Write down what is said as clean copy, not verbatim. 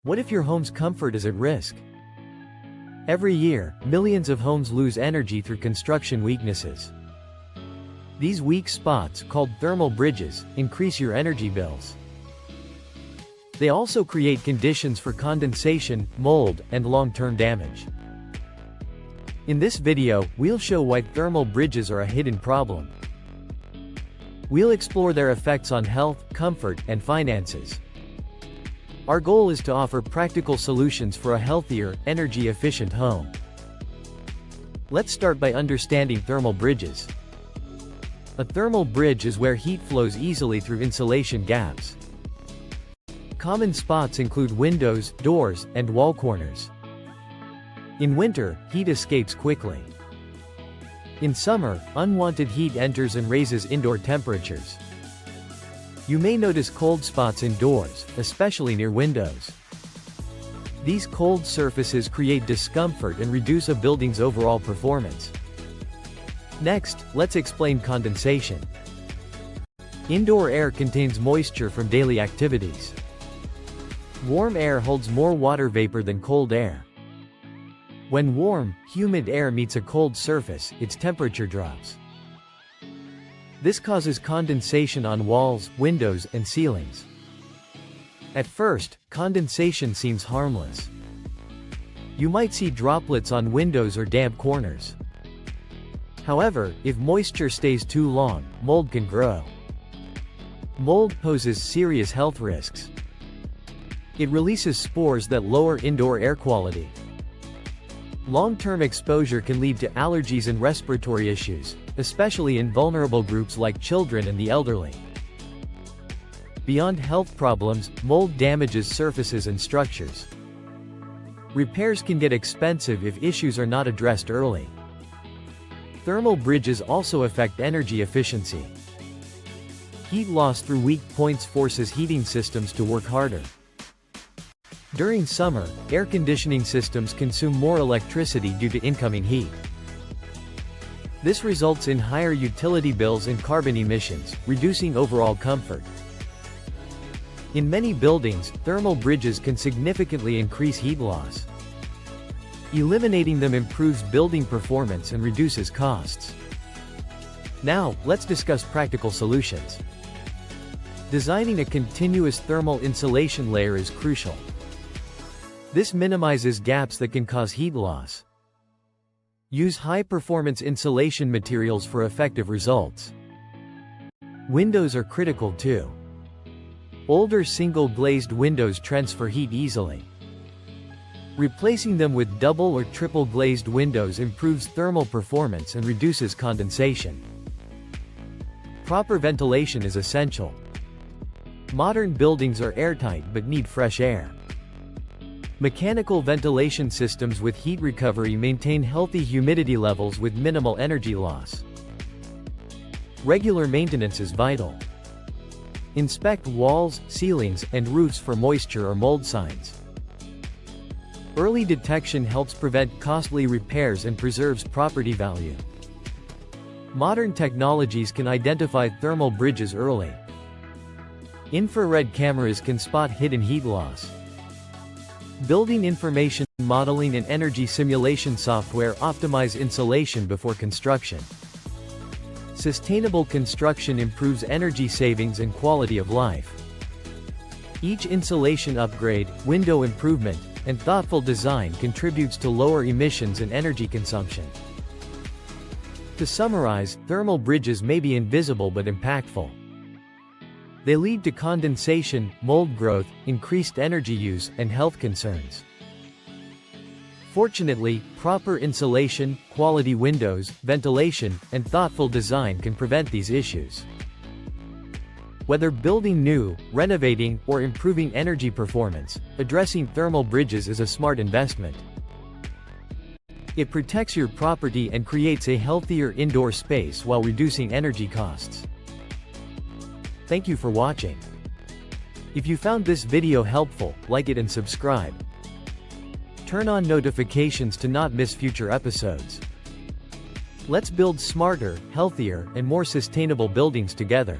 What if your home's comfort is at risk? Every year, millions of homes lose energy through construction weaknesses. These weak spots, called thermal bridges, increase your energy bills. They also create conditions for condensation, mold, and long-term damage. In this video, we'll show why thermal bridges are a hidden problem. We'll explore their effects on health, comfort, and finances. Our goal is to offer practical solutions for a healthier, energy-efficient home. Let's start by understanding thermal bridges. A thermal bridge is where heat flows easily through insulation gaps. Common spots include windows, doors, and wall corners. In winter, heat escapes quickly. In summer, unwanted heat enters and raises indoor temperatures. You may notice cold spots indoors, especially near windows. These cold surfaces create discomfort and reduce a building's overall performance. Next, let's explain condensation. Indoor air contains moisture from daily activities. Warm air holds more water vapor than cold air. When warm, humid air meets a cold surface, its temperature drops. This causes condensation on walls, windows, and ceilings. At first, condensation seems harmless. You might see droplets on windows or damp corners. However, if moisture stays too long, mold can grow. Mold poses serious health risks. It releases spores that lower indoor air quality. Long-term exposure can lead to allergies and respiratory issues, especially in vulnerable groups like children and the elderly. Beyond health problems, mold damages surfaces and structures. Repairs can get expensive if issues are not addressed early. Thermal bridges also affect energy efficiency. Heat loss through weak points forces heating systems to work harder. During summer, air conditioning systems consume more electricity due to incoming heat. This results in higher utility bills and carbon emissions, reducing overall comfort. In many buildings, thermal bridges can significantly increase heat loss. Eliminating them improves building performance and reduces costs. Now, let's discuss practical solutions. Designing a continuous thermal insulation layer is crucial. This minimizes gaps that can cause heat loss. Use high-performance insulation materials for effective results. Windows are critical too. Older single-glazed windows transfer heat easily. Replacing them with double or triple-glazed windows improves thermal performance and reduces condensation. Proper ventilation is essential. Modern buildings are airtight but need fresh air. Mechanical ventilation systems with heat recovery maintain healthy humidity levels with minimal energy loss. Regular maintenance is vital. Inspect walls, ceilings, and roofs for moisture or mold signs. Early detection helps prevent costly repairs and preserves property value. Modern technologies can identify thermal bridges early. Infrared cameras can spot hidden heat loss. Building information modeling and energy simulation software optimize insulation before construction. Sustainable construction improves energy savings and quality of life. Each insulation upgrade, window improvement, and thoughtful design contributes to lower emissions and energy consumption. To summarize, thermal bridges may be invisible but impactful. They lead to condensation, mold growth, increased energy use, and health concerns. Fortunately, proper insulation, quality windows, ventilation, and thoughtful design can prevent these issues. Whether building new, renovating, or improving energy performance, addressing thermal bridges is a smart investment. It protects your property and creates a healthier indoor space while reducing energy costs. Thank you for watching. If you found this video helpful, like it and subscribe. Turn on notifications to not miss future episodes. Let's build smarter, healthier, and more sustainable buildings together.